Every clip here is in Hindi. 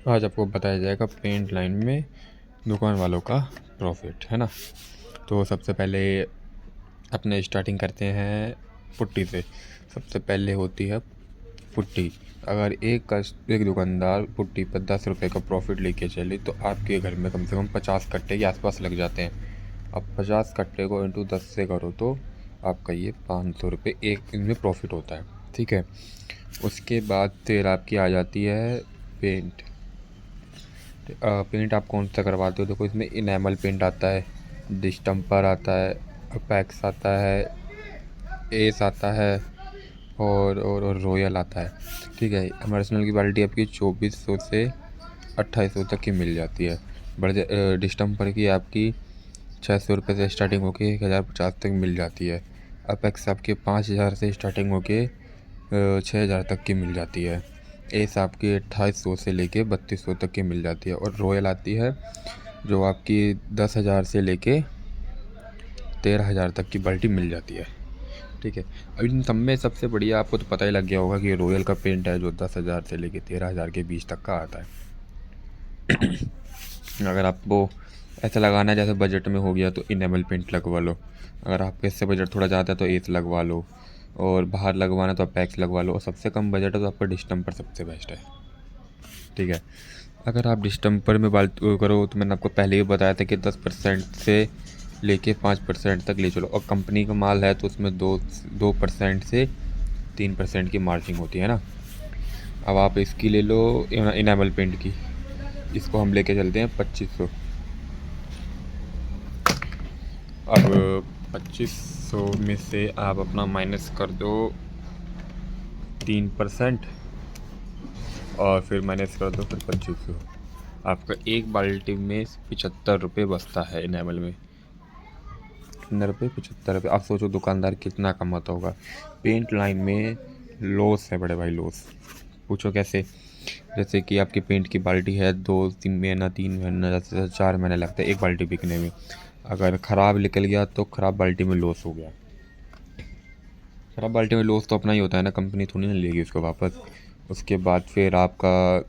आज आपको बताया जाएगा पेंट लाइन में दुकान वालों का प्रॉफिट, है ना। तो सबसे पहले अपने स्टार्टिंग करते हैं पुट्टी से। सबसे पहले होती है पुट्टी। अगर एक दुकानदार पुट्टी पर 10 रुपये का प्रॉफिट लेके चले तो आपके घर में कम से कम 50 कट्टे के आसपास लग जाते हैं। अब 50 कट्टे को इंटू 10 से करो तो आपका ये 500 रुपये एक दिन में प्रॉफिट होता है, ठीक है। उसके बाद फिर आपकी आ जाती है पेंट। पेंट आप कौन सा करवाते हो? देखो, इसमें इनेमल पेंट आता है, डिस्टम्पर आता है, अपैक्स आता है, एस आता है और रॉयल आता है, ठीक है। एमर्सनल की क्वालिटी आपकी 2400 से 2800 तक की मिल जाती है। बड़े डिस्टम्पर की आपकी 600 रुपये से स्टार्टिंग होके 1050 तक मिल जाती है। अपैक्स आपके 5000 से स्टार्टिंग होके 6000 तक की मिल जाती है। एस आपकी 2800 से लेके 3200 तक की मिल जाती है। और रॉयल आती है जो आपकी 10,000 से लेके 13,000 तक की बाल्टी मिल जाती है, ठीक है। अब इन सब में सबसे बढ़िया आपको तो पता ही लग गया होगा कि रॉयल का पेंट है जो 10,000 से लेके 13,000 के बीच तक का आता है। अगर आपको ऐसा लगाना है जैसे बजट में हो गया तो इनेमल पेंट लगवा लो। अगर आपके इससे बजट थोड़ा ज़्यादा है तो एस लगवा लो, और बाहर लगवाना तो पैक्स लगवा लो, और सबसे कम बजट है तो आपका डिस्टम्पर सबसे बेस्ट है, ठीक है। अगर आप डिस्टम्पर में बाल करो तो मैंने आपको पहले ही बताया था कि 10% से लेके 5% तक ले चलो, और कंपनी का माल है तो उसमें 2% से 3% की मार्जिन होती है ना। अब आप इसकी ले लो इनेमल पेंट की, इसको हम लेके चलते हैं 2500। अब 2500 में से आप अपना माइनस कर दो 3%, और फिर माइनस कर दो फिर 2500। आपका एक बाल्टी में 75 रुपये बचता है इनेमल में। कितने रुपये? 75 रुपये। आप सोचो दुकानदार कितना कमाता होगा। पेंट लाइन में लॉस है बड़े भाई, लॉस। पूछो कैसे? जैसे कि आपकी पेंट की बाल्टी है, 2-3 महीना 3 महीना ज़्यादा से 4 महीने लगते हैं एक बाल्टी बिकने में। अगर ख़राब निकल गया तो ख़राब बाल्टी में लॉस हो गया। ख़राब बाल्टी में लॉस तो अपना ही होता है ना, कंपनी थोड़ी ना लेगी उसको वापस। उसके बाद फिर आपका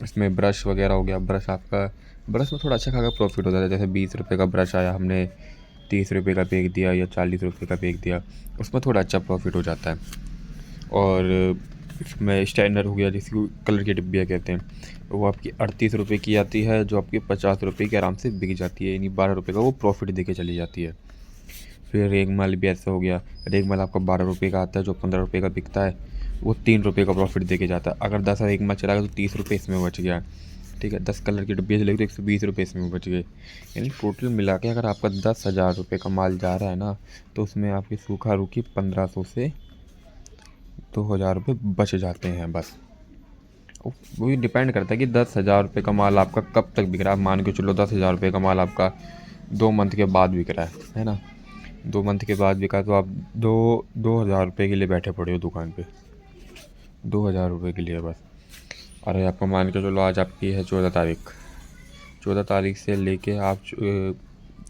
इसमें ब्रश वगैरह हो गया। ब्रश में थोड़ा अच्छा खासा प्रॉफिट होता है। जैसे 20 रुपये का ब्रश आया, हमने 30 रुपये का फेंक दिया या 40 रुपये का फेंक दिया, उसमें थोड़ा अच्छा प्रॉफिट हो जाता है। और इसमें स्टैंडर्ड हो गया जिसको कलर की डिब्बियाँ कहते हैं, वो आपकी 38 रुपये की आती है, जो आपकी 50 रुपये की आराम से बिक जाती है, यानी 12 रुपये का वो प्रॉफिट दे के चली जाती है। फिर रेगमाल भी ऐसा हो गया। रेगमाल आपका 12 रुपये का आता है, जो 15 रुपये का बिकता है वो 3 रुपये का प्रॉफिट दे के जाता है। अगर 10 रेगमाल चला गया तो 30 रुपये इसमें बच गया, ठीक है। 10 कलर की डिब्बी चलेगी तो 120 रुपये इसमें बच गए। यानी टोटल मिला के अगर आपका 10,000 रुपये का माल जा रहा है ना, तो उसमें आपकी सूखा रूखी 1500 से 2,000 रुपये बच जाते हैं बस। वो भी डिपेंड करता है कि 10,000 रुपये का माल आपका कब तक बिक रहा है। मान के चलो 10,000 रुपये का माल आपका 2 मंथ के बाद बिक रहा है ना। 2 मंथ के बाद बिका तो आप 2,000 रुपये के लिए बैठे पड़े हो दुकान पे, 2,000 रुपये के लिए बस। अरे आपको मान के चलो आज आपकी है 14 तारीख, 14 तारीख से लेके आप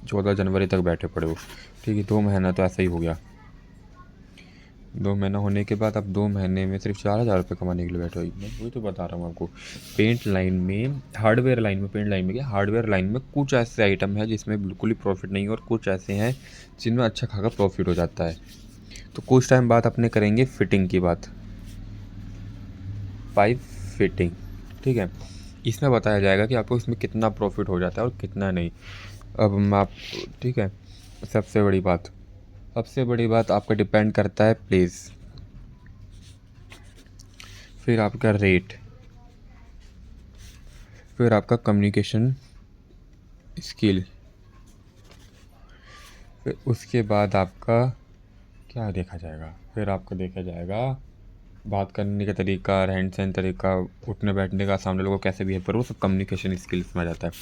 14 जनवरी तक बैठे पड़े हो, ठीक है। 2 महीना तो ऐसा ही हो गया। 2 महीना होने के बाद आप 2 महीने में सिर्फ 4,000 रुपये कमाने के लिए बैठे हो। मैं वही तो बता रहा हूँ आपको। पेंट लाइन में, हार्डवेयर लाइन में, पेंट लाइन में क्या, हार्डवेयर लाइन में कुछ ऐसे आइटम है जिसमें बिल्कुल ही प्रॉफिट नहीं है, और कुछ ऐसे हैं जिनमें अच्छा खासा प्रॉफिट हो जाता है। तो कुछ टाइम बाद अपने करेंगे फिटिंग की बात, पाइप फिटिंग, ठीक है। इसमें बताया जाएगा कि आपको इसमें कितना प्रॉफिट हो जाता है और कितना नहीं। अब आप, ठीक है। सबसे बड़ी बात, सबसे बड़ी बात आपका डिपेंड करता है प्लेस, फिर आपका रेट, फिर आपका कम्युनिकेशन स्किल, फिर उसके बाद आपका क्या देखा जाएगा, फिर आपका देखा जाएगा बात करने का तरीका, रहन सहन तरीका, उठने बैठने का, सामने लोगों को कैसे बिहेव करो, वो सब कम्युनिकेशन स्किल्स में आ जाता है।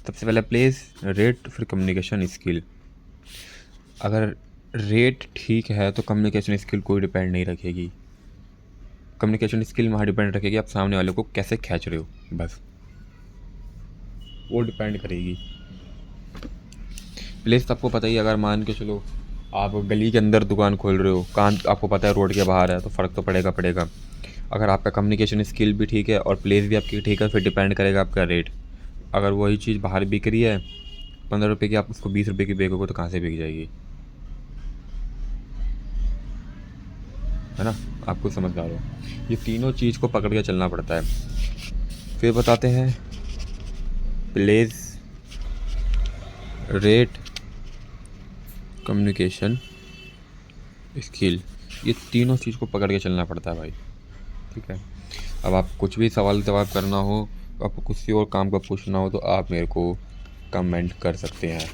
सबसे पहले प्लेस, रेट, फिर कम्युनिकेशन स्किल। अगर रेट ठीक है तो कम्युनिकेशन स्किल कोई डिपेंड नहीं रखेगी। कम्युनिकेशन स्किल वहाँ डिपेंड रखेगी आप सामने वाले को कैसे खींच रहे हो, बस वो डिपेंड करेगी। प्लेस तो आपको पता ही, अगर मान के चलो आप गली के अंदर दुकान खोल रहे हो, कहाँ आपको पता है रोड के बाहर है, तो फ़र्क तो पड़ेगा। अगर आपका कम्युनिकेशन स्किल भी ठीक है और प्लेस भी आपकी ठीक है, फिर डिपेंड करेगा आपका रेट। अगर वही चीज़ बाहर बिक रही है 15 रुपये की, आप उसको 20 रुपये की बेचोगे तो कहाँ से बिक जाएगी, है ना। आपको समझदार हो, ये तीनों चीज़ को पकड़ के चलना पड़ता है। फिर बताते हैं प्लेस, रेट, कम्युनिकेशन स्किल, ये तीनों चीज़ को पकड़ के चलना पड़ता है भाई, ठीक है। अब आप कुछ भी सवाल जवाब करना हो, आपको किसी और काम का पूछना हो तो आप मेरे को कमेंट कर सकते हैं।